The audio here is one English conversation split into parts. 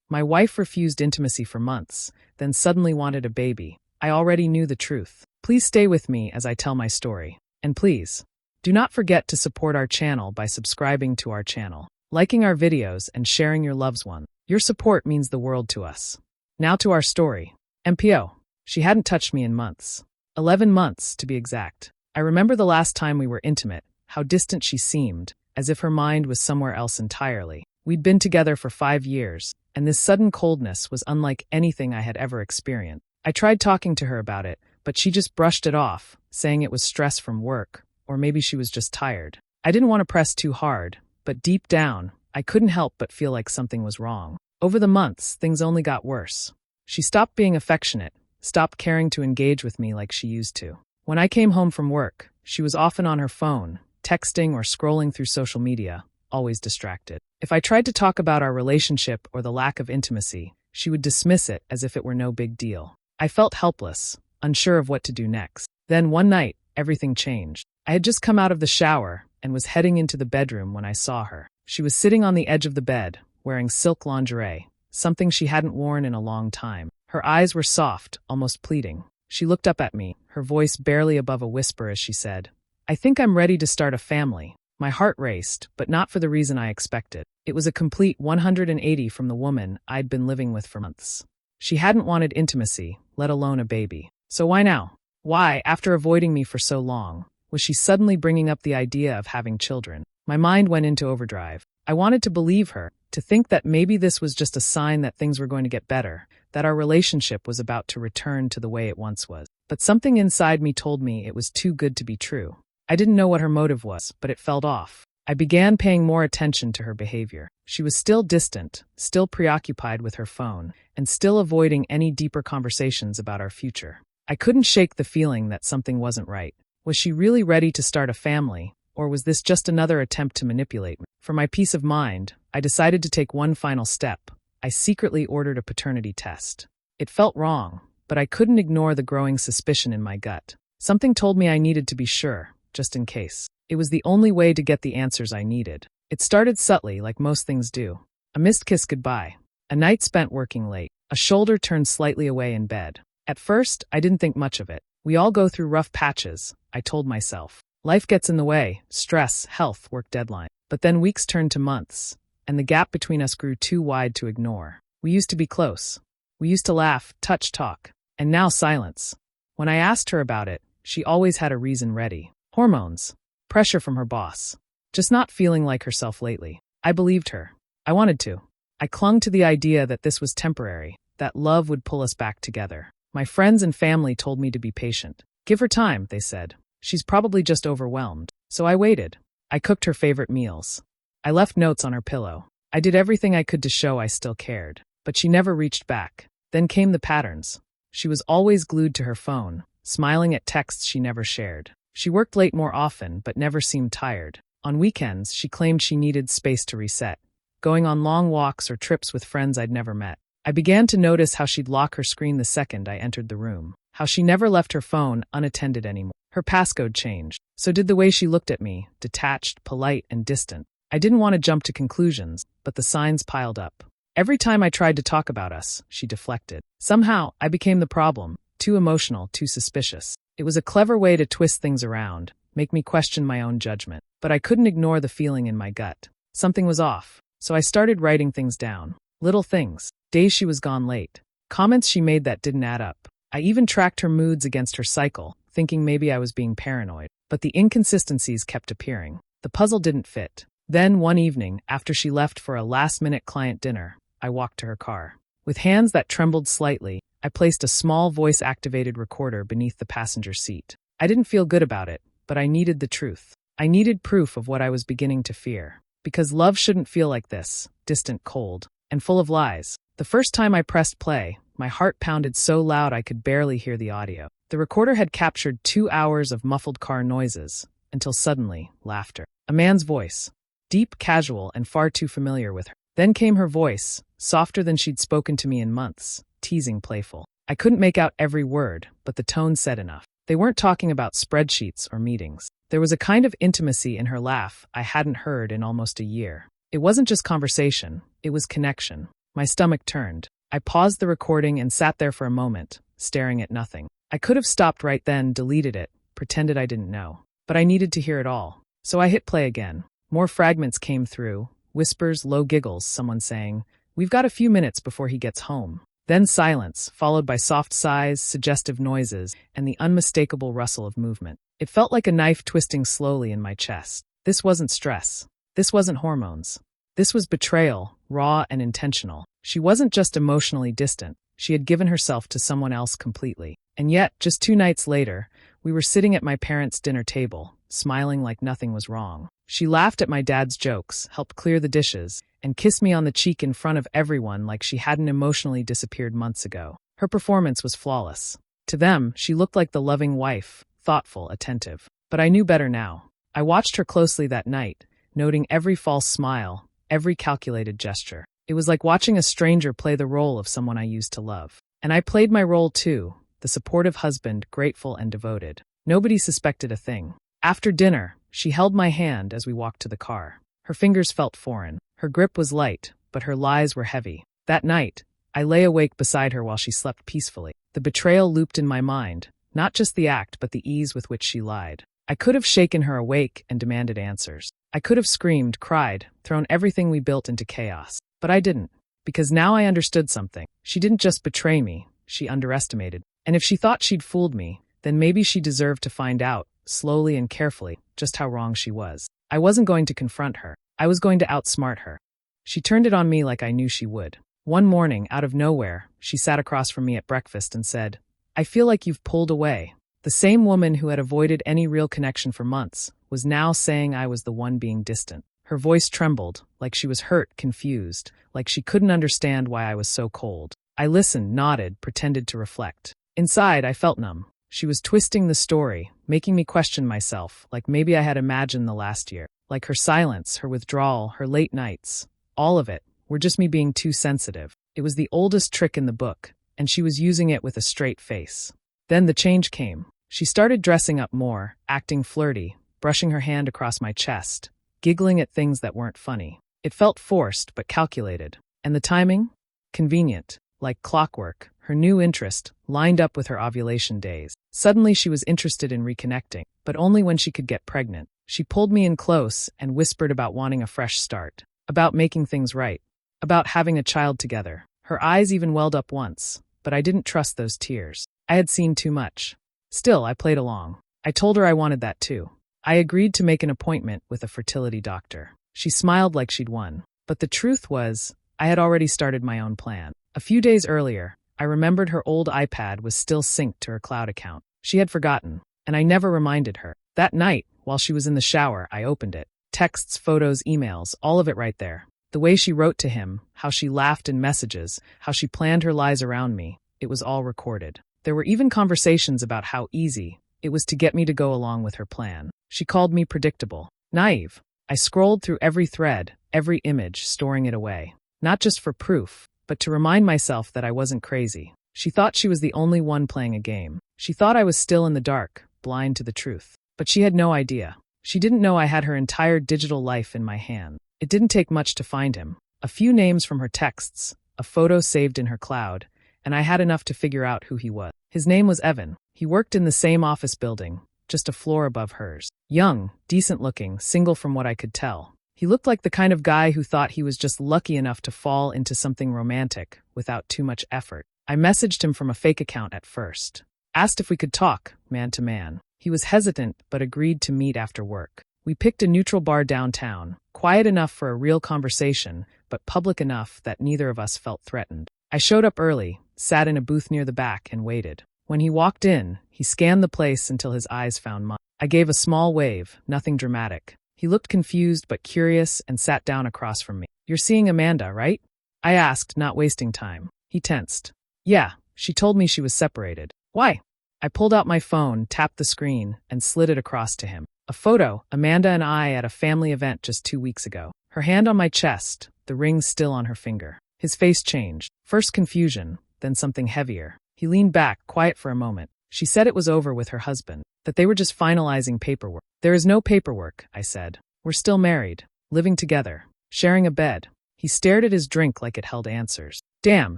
My wife refused intimacy for months, then suddenly wanted a baby. I already knew the truth. Please stay with me as I tell my story. And please, do not forget to support our channel by subscribing to our channel, liking our videos, and sharing your loved ones. Your support means the world to us. Now to our story. MPO. She hadn't touched me in months. 11 months, to be exact. I remember the last time we were intimate, how distant she seemed, as if her mind was somewhere else entirely. We'd been together for 5 years, and this sudden coldness was unlike anything I had ever experienced. I tried talking to her about it, but she just brushed it off, saying it was stress from work, or maybe she was just tired. I didn't want to press too hard, but deep down, I couldn't help but feel like something was wrong. Over the months, things only got worse. She stopped being affectionate, stopped caring to engage with me like she used to. When I came home from work, she was often on her phone, texting or scrolling through social media, always distracted. If I tried to talk about our relationship or the lack of intimacy, she would dismiss it as if it were no big deal. I felt helpless, unsure of what to do next. Then one night, everything changed. I had just come out of the shower and was heading into the bedroom when I saw her. She was sitting on the edge of the bed, wearing silk lingerie, something she hadn't worn in a long time. Her eyes were soft, almost pleading. She looked up at me, her voice barely above a whisper as she said, "I think I'm ready to start a family." My heart raced, but not for the reason I expected. It was a complete 180 from the woman I'd been living with for months. She hadn't wanted intimacy, let alone a baby. So why now? Why, after avoiding me for so long, was she suddenly bringing up the idea of having children? My mind went into overdrive. I wanted to believe her, to think that maybe this was just a sign that things were going to get better, that our relationship was about to return to the way it once was. But something inside me told me it was too good to be true. I didn't know what her motive was, but it felt off. I began paying more attention to her behavior. She was still distant, still preoccupied with her phone, and still avoiding any deeper conversations about our future. I couldn't shake the feeling that something wasn't right. Was she really ready to start a family, or was this just another attempt to manipulate me? For my peace of mind, I decided to take one final step. I secretly ordered a paternity test. It felt wrong, but I couldn't ignore the growing suspicion in my gut. Something told me I needed to be sure, just in case. It was the only way to get the answers I needed. It started subtly, like most things do. A missed kiss goodbye. A night spent working late. A shoulder turned slightly away in bed. At first, I didn't think much of it. We all go through rough patches, I told myself. Life gets in the way, stress, health, work deadline. But then weeks turned to months, and the gap between us grew too wide to ignore. We used to be close. We used to laugh, touch, talk. And now silence. When I asked her about it, she always had a reason ready. Hormones. Pressure from her boss. Just not feeling like herself lately. I believed her. I wanted to. I clung to the idea that this was temporary, that love would pull us back together. My friends and family told me to be patient. Give her time, they said. She's probably just overwhelmed. So I waited. I cooked her favorite meals. I left notes on her pillow. I did everything I could to show I still cared. But she never reached back. Then came the patterns. She was always glued to her phone, smiling at texts she never shared. She worked late more often, but never seemed tired. On weekends, she claimed she needed space to reset, going on long walks or trips with friends I'd never met. I began to notice how she'd lock her screen the second I entered the room, how she never left her phone unattended anymore. Her passcode changed. So did the way she looked at me, detached, polite, and distant. I didn't want to jump to conclusions, but the signs piled up. Every time I tried to talk about us, she deflected. Somehow, I became the problem, too emotional, too suspicious. It was a clever way to twist things around, make me question my own judgment. But I couldn't ignore the feeling in my gut. Something was off. So I started writing things down. Little things. Days she was gone late. Comments she made that didn't add up. I even tracked her moods against her cycle, thinking maybe I was being paranoid. But the inconsistencies kept appearing. The puzzle didn't fit. Then, one evening, after she left for a last-minute client dinner, I walked to her car. With hands that trembled slightly, I placed a small voice-activated recorder beneath the passenger seat. I didn't feel good about it, but I needed the truth. I needed proof of what I was beginning to fear. Because love shouldn't feel like this, distant, cold, and full of lies. The first time I pressed play, my heart pounded so loud I could barely hear the audio. The recorder had captured 2 hours of muffled car noises, until suddenly, laughter. A man's voice. Deep, casual, and far too familiar with her. Then came her voice, softer than she'd spoken to me in months, teasing, playful. I couldn't make out every word, but the tone said enough. They weren't talking about spreadsheets or meetings. There was a kind of intimacy in her laugh I hadn't heard in almost a year. It wasn't just conversation, it was connection. My stomach turned. I paused the recording and sat there for a moment, staring at nothing. I could have stopped right then, deleted it, pretended I didn't know. But I needed to hear it all. So I hit play again. More fragments came through, whispers, low giggles, someone saying, "We've got a few minutes before he gets home." Then silence, followed by soft sighs, suggestive noises, and the unmistakable rustle of movement. It felt like a knife twisting slowly in my chest. This wasn't stress. This wasn't hormones. This was betrayal, raw and intentional. She wasn't just emotionally distant. She had given herself to someone else completely. And yet, just 2 nights later, we were sitting at my parents' dinner table, smiling like nothing was wrong. She laughed at my dad's jokes, helped clear the dishes, and kissed me on the cheek in front of everyone like she hadn't emotionally disappeared months ago. Her performance was flawless. To them, she looked like the loving wife, thoughtful, attentive. But I knew better now. I watched her closely that night, noting every false smile, every calculated gesture. It was like watching a stranger play the role of someone I used to love. And I played my role too, the supportive husband, grateful and devoted. Nobody suspected a thing. After dinner, she held my hand as we walked to the car. Her fingers felt foreign. Her grip was light, but her lies were heavy. That night, I lay awake beside her while she slept peacefully. The betrayal looped in my mind, not just the act but the ease with which she lied. I could have shaken her awake and demanded answers. I could have screamed, cried, thrown everything we built into chaos. But I didn't, because now I understood something. She didn't just betray me, she underestimated. And if she thought she'd fooled me, then maybe she deserved to find out, slowly and carefully, just how wrong she was. I wasn't going to confront her. I was going to outsmart her. She turned it on me like I knew she would. One morning, out of nowhere, she sat across from me at breakfast and said, "I feel like you've pulled away." The same woman who had avoided any real connection for months was now saying I was the one being distant. Her voice trembled, like she was hurt, confused, like she couldn't understand why I was so cold. I listened, nodded, pretended to reflect. Inside, I felt numb. She was twisting the story, making me question myself, like maybe I had imagined the last year. Like her silence, her withdrawal, her late nights. All of it were just me being too sensitive. It was the oldest trick in the book, and she was using it with a straight face. Then the change came. She started dressing up more, acting flirty, brushing her hand across my chest, giggling at things that weren't funny. It felt forced but calculated. And the timing? Convenient. Like clockwork, her new interest lined up with her ovulation days. Suddenly she was interested in reconnecting, but only when she could get pregnant. She pulled me in close and whispered about wanting a fresh start, about making things right, about having a child together. Her eyes even welled up once, but I didn't trust those tears. I had seen too much. Still, I played along. I told her I wanted that too. I agreed to make an appointment with a fertility doctor. She smiled like she'd won. But the truth was, I had already started my own plan. A few days earlier, I remembered her old iPad was still synced to her cloud account. She had forgotten, and I never reminded her. That night, while she was in the shower, I opened it. Texts, photos, emails, all of it right there. The way she wrote to him, how she laughed in messages, how she planned her lies around me, it was all recorded. There were even conversations about how easy it was to get me to go along with her plan. She called me predictable, naive. I scrolled through every thread, every image, storing it away. Not just for proof, but to remind myself that I wasn't crazy. She thought she was the only one playing a game. She thought I was still in the dark, blind to the truth. But she had no idea. She didn't know I had her entire digital life in my hand. It didn't take much to find him. A few names from her texts, a photo saved in her cloud, and I had enough to figure out who he was. His name was Evan. He worked in the same office building, just a floor above hers. Young, decent-looking, single from what I could tell. He looked like the kind of guy who thought he was just lucky enough to fall into something romantic without too much effort. I messaged him from a fake account at first. Asked if we could talk, man to man. He was hesitant, but agreed to meet after work. We picked a neutral bar downtown, quiet enough for a real conversation, but public enough that neither of us felt threatened. I showed up early, sat in a booth near the back, and waited. When he walked in, he scanned the place until his eyes found mine. I gave a small wave, nothing dramatic. He looked confused but curious and sat down across from me. "You're seeing Amanda, right?" I asked, not wasting time. He tensed. "Yeah, she told me she was separated." "Why?" I pulled out my phone, tapped the screen, and slid it across to him. A photo, Amanda and I at a family event just 2 weeks ago. Her hand on my chest, the ring still on her finger. His face changed. First confusion, then something heavier. He leaned back, quiet for a moment. She said it was over with her husband, that they were just finalizing paperwork. "There is no paperwork," I said. "We're still married, living together, sharing a bed." He stared at his drink like it held answers. Damn,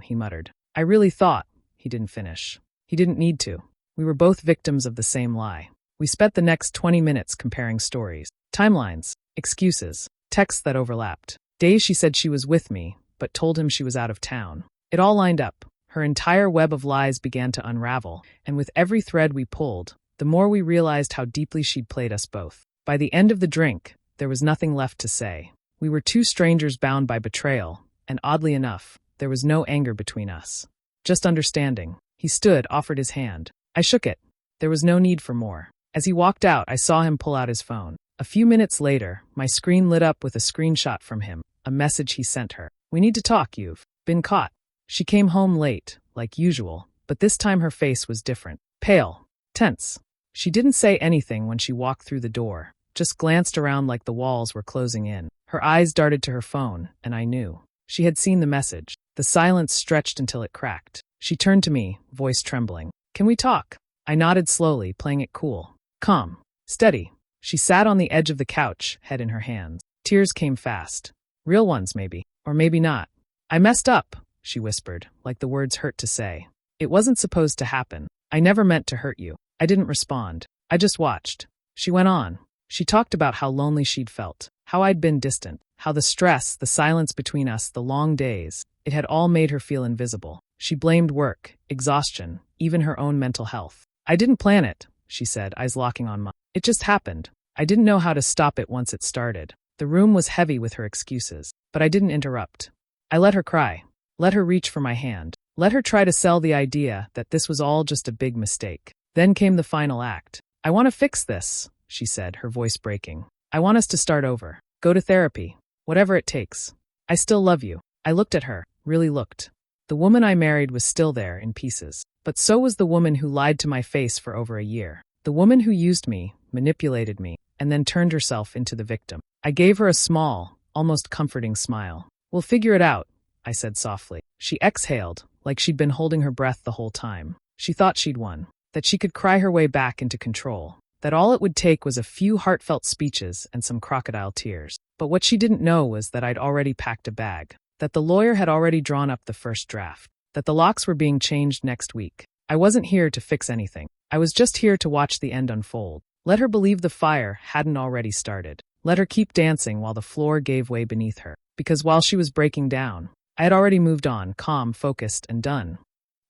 he muttered. I really thought. He didn't finish. He didn't need to. We were both victims of the same lie. We spent the next 20 minutes comparing stories, timelines, excuses, texts that overlapped. Days she said she was with me, but told him she was out of town. It all lined up. Her entire web of lies began to unravel, and with every thread we pulled, the more we realized how deeply she'd played us both. By the end of the drink, there was nothing left to say. We were two strangers bound by betrayal, and oddly enough, there was no anger between us. Just understanding. He stood, offered his hand. I shook it. There was no need for more. As he walked out, I saw him pull out his phone. A few minutes later, my screen lit up with a screenshot from him, a message he sent her. We need to talk, you've been caught. She came home late, like usual, but this time her face was different. Pale. Tense. She didn't say anything when she walked through the door, just glanced around like the walls were closing in. Her eyes darted to her phone, and I knew. She had seen the message. The silence stretched until it cracked. She turned to me, voice trembling. Can we talk? I nodded slowly, playing it cool. Calm. Steady. She sat on the edge of the couch, head in her hands. Tears came fast. Real ones, maybe. Or maybe not. I messed up, she whispered, like the words hurt to say. It wasn't supposed to happen. I never meant to hurt you. I didn't respond. I just watched. She went on. She talked about how lonely she'd felt, how I'd been distant, how the stress, the silence between us, the long days, it had all made her feel invisible. She blamed work, exhaustion, even her own mental health. I didn't plan it, she said, eyes locking on mine. It just happened. I didn't know how to stop it once it started. The room was heavy with her excuses, but I didn't interrupt. I let her cry, let her reach for my hand, let her try to sell the idea that this was all just a big mistake. Then came the final act. I want to fix this, she said, her voice breaking. I want us to start over. Go to therapy. Whatever it takes. I still love you. I looked at her, really looked. The woman I married was still there in pieces. But so was the woman who lied to my face for over a year. The woman who used me, manipulated me, and then turned herself into the victim. I gave her a small, almost comforting smile. We'll figure it out, I said softly. She exhaled, like she'd been holding her breath the whole time. She thought she'd won. That she could cry her way back into control. That all it would take was a few heartfelt speeches and some crocodile tears. But what she didn't know was that I'd already packed a bag. That the lawyer had already drawn up the first draft. That the locks were being changed next week. I wasn't here to fix anything. I was just here to watch the end unfold. Let her believe the fire hadn't already started. Let her keep dancing while the floor gave way beneath her. Because while she was breaking down, I had already moved on, calm, focused, and done.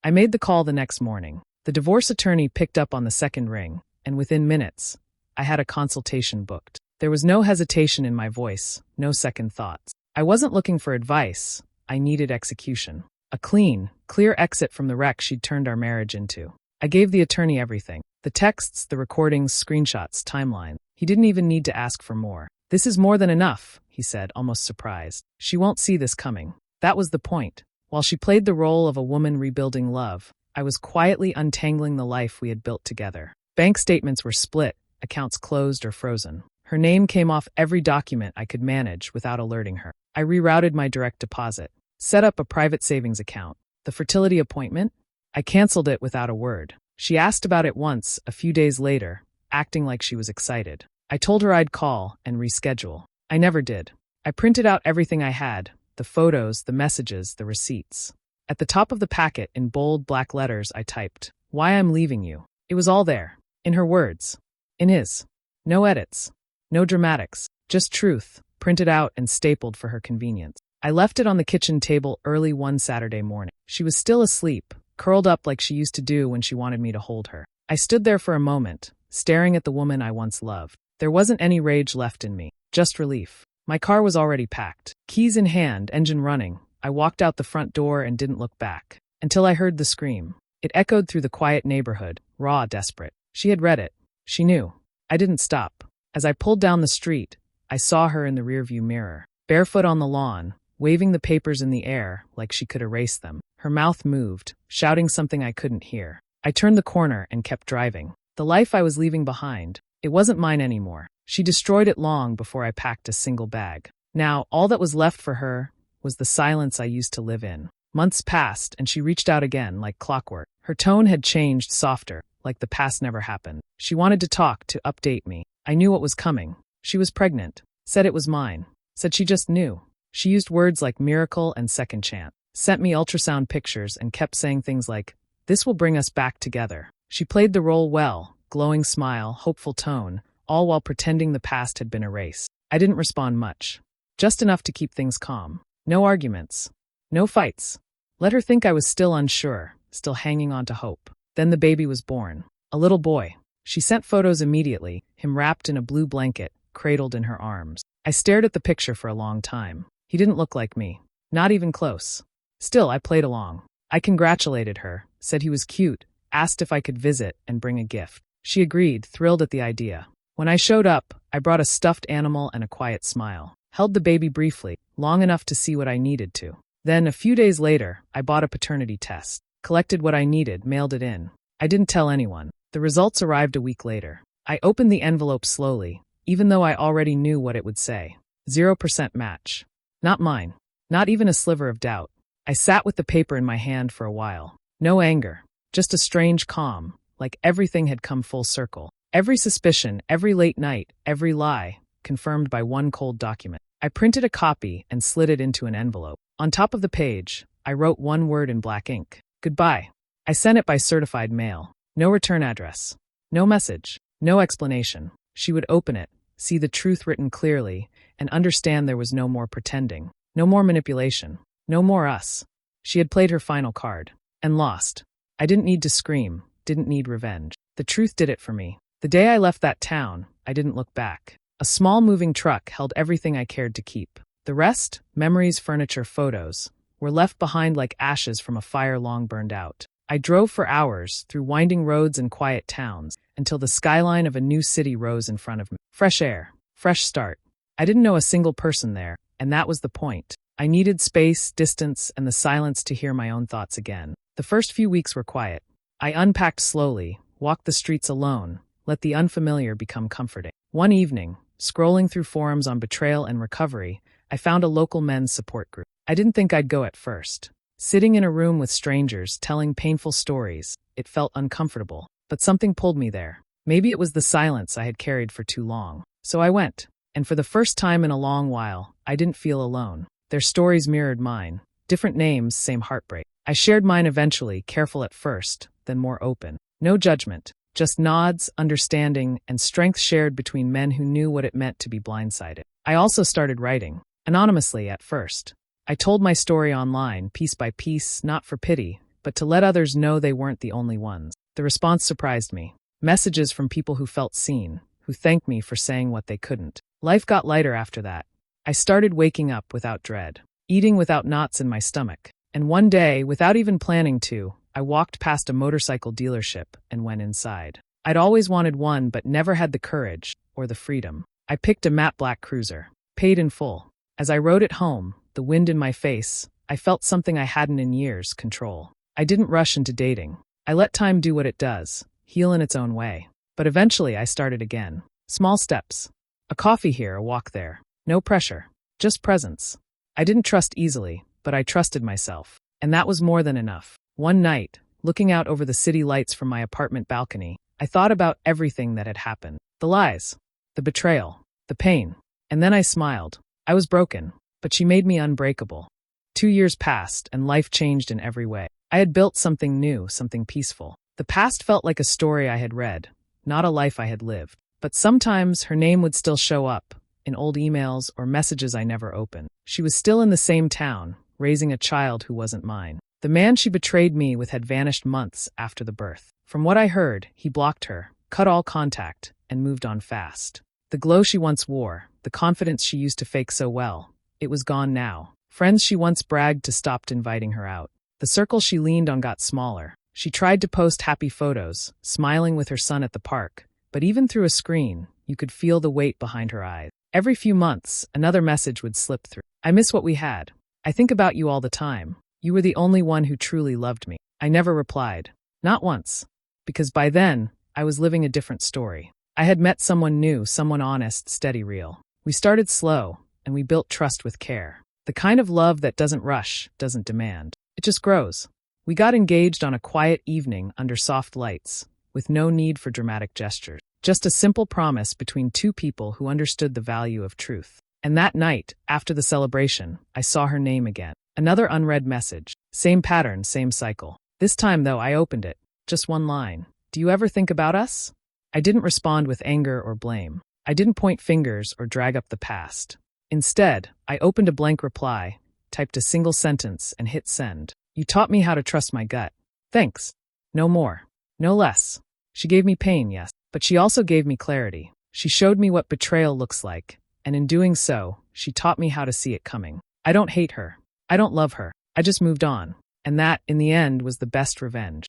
I made the call the next morning. The divorce attorney picked up on the second ring, and within minutes, I had a consultation booked. There was no hesitation in my voice, no second thoughts. I wasn't looking for advice. I needed execution. A clean, clear exit from the wreck she'd turned our marriage into. I gave the attorney everything. The texts, the recordings, screenshots, timeline. He didn't even need to ask for more. This is more than enough, he said, almost surprised. She won't see this coming. That was the point. While she played the role of a woman rebuilding love, I was quietly untangling the life we had built together. Bank statements were split, accounts closed or frozen. Her name came off every document I could manage without alerting her. I rerouted my direct deposit, set up a private savings account. The fertility appointment? I canceled it without a word. She asked about it once, a few days later, acting like she was excited. I told her I'd call and reschedule. I never did. I printed out everything I had, the photos, the messages, the receipts. At the top of the packet, in bold black letters, I typed, "Why I'm leaving you." It was all there. In her words. In his. No edits. No dramatics. Just truth, printed out and stapled for her convenience. I left it on the kitchen table early one Saturday morning. She was still asleep, curled up like she used to do when she wanted me to hold her. I stood there for a moment, staring at the woman I once loved. There wasn't any rage left in me, just relief. My car was already packed. Keys in hand, engine running. I walked out the front door and didn't look back. Until I heard the scream. It echoed through the quiet neighborhood, raw, desperate. She had read it. She knew. I didn't stop. As I pulled down the street, I saw her in the rearview mirror, barefoot on the lawn, waving the papers in the air like she could erase them. Her mouth moved, shouting something I couldn't hear. I turned the corner and kept driving. The life I was leaving behind, it wasn't mine anymore. She destroyed it long before I packed a single bag. Now, all that was left for her was the silence I used to live in. Months passed, and she reached out again like clockwork. Her tone had changed, softer, like the past never happened. She wanted to talk, to update me. I knew what was coming. She was pregnant. Said it was mine. Said she just knew. She used words like miracle and second chance, sent me ultrasound pictures, and kept saying things like, "This will bring us back together." She played the role well, glowing smile, hopeful tone, all while pretending the past had been erased. I didn't respond much. Just enough to keep things calm. No arguments. No fights. Let her think I was still unsure, still hanging on to hope. Then the baby was born. A little boy. She sent photos immediately, him wrapped in a blue blanket, cradled in her arms. I stared at the picture for a long time. He didn't look like me. Not even close. Still, I played along. I congratulated her, said he was cute, asked if I could visit and bring a gift. She agreed, thrilled at the idea. When I showed up, I brought a stuffed animal and a quiet smile. Held the baby briefly, long enough to see what I needed to. Then, a few days later, I bought a paternity test. Collected what I needed, mailed it in. I didn't tell anyone. The results arrived a week later. I opened the envelope slowly, even though I already knew what it would say. 0% match. Not mine. Not even a sliver of doubt. I sat with the paper in my hand for a while. No anger. Just a strange calm, like everything had come full circle. Every suspicion, every late night, every lie, confirmed by one cold document. I printed a copy and slid it into an envelope. On top of the page, I wrote one word in black ink. Goodbye. I sent it by certified mail. No return address. No message. No explanation. She would open it, see the truth written clearly, and understand there was no more pretending. No more manipulation. No more us. She had played her final card. And lost. I didn't need to scream. Didn't need revenge. The truth did it for me. The day I left that town, I didn't look back. A small moving truck held everything I cared to keep. The rest, memories, furniture, photos, were left behind like ashes from a fire long burned out. I drove for hours through winding roads and quiet towns until the skyline of a new city rose in front of me. Fresh air, fresh start. I didn't know a single person there, and that was the point. I needed space, distance, and the silence to hear my own thoughts again. The first few weeks were quiet. I unpacked slowly, walked the streets alone, let the unfamiliar become comforting. One evening, scrolling through forums on betrayal and recovery, I found a local men's support group. I didn't think I'd go at first. Sitting in a room with strangers, telling painful stories, it felt uncomfortable. But something pulled me there. Maybe it was the silence I had carried for too long. So I went. And for the first time in a long while, I didn't feel alone. Their stories mirrored mine. Different names, same heartbreak. I shared mine eventually, careful at first, then more open. No judgment. Just nods, understanding, and strength shared between men who knew what it meant to be blindsided. I also started writing. Anonymously at first. I told my story online, piece by piece, not for pity, but to let others know they weren't the only ones. The response surprised me. Messages from people who felt seen, who thanked me for saying what they couldn't. Life got lighter after that. I started waking up without dread, eating without knots in my stomach. And one day, without even planning to, I walked past a motorcycle dealership and went inside. I'd always wanted one but never had the courage or the freedom. I picked a matte black cruiser, paid in full. As I rode it home, the wind in my face, I felt something I hadn't in years, control. I didn't rush into dating. I let time do what it does, heal in its own way. But eventually I started again. Small steps. A coffee here, a walk there. No pressure. Just presence. I didn't trust easily, but I trusted myself. And that was more than enough. One night, looking out over the city lights from my apartment balcony, I thought about everything that had happened. The lies. The betrayal. The pain. And then I smiled. I was broken, but she made me unbreakable. 2 years passed, and life changed in every way. I had built something new, something peaceful. The past felt like a story I had read, not a life I had lived. But sometimes her name would still show up, in old emails or messages I never opened. She was still in the same town, raising a child who wasn't mine. The man she betrayed me with had vanished months after the birth. From what I heard, he blocked her, cut all contact, and moved on fast. The glow she once wore, the confidence she used to fake so well, it was gone now. Friends she once bragged to stopped inviting her out. The circle she leaned on got smaller. She tried to post happy photos, smiling with her son at the park, but even through a screen, you could feel the weight behind her eyes. Every few months, another message would slip through. I miss what we had. I think about you all the time. You were the only one who truly loved me. I never replied. Not once. Because by then, I was living a different story. I had met someone new, someone honest, steady, real. We started slow, and we built trust with care. The kind of love that doesn't rush, doesn't demand. It just grows. We got engaged on a quiet evening under soft lights, with no need for dramatic gestures. Just a simple promise between two people who understood the value of truth. And that night, after the celebration, I saw her name again. Another unread message. Same pattern, same cycle. This time, though, I opened it. Just one line. Do you ever think about us? I didn't respond with anger or blame. I didn't point fingers or drag up the past. Instead, I opened a blank reply, typed a single sentence, and hit send. You taught me how to trust my gut. Thanks. No more. No less. She gave me pain, yes, but she also gave me clarity. She showed me what betrayal looks like, and in doing so, she taught me how to see it coming. I don't hate her. I don't love her. I just moved on. And that, in the end, was the best revenge.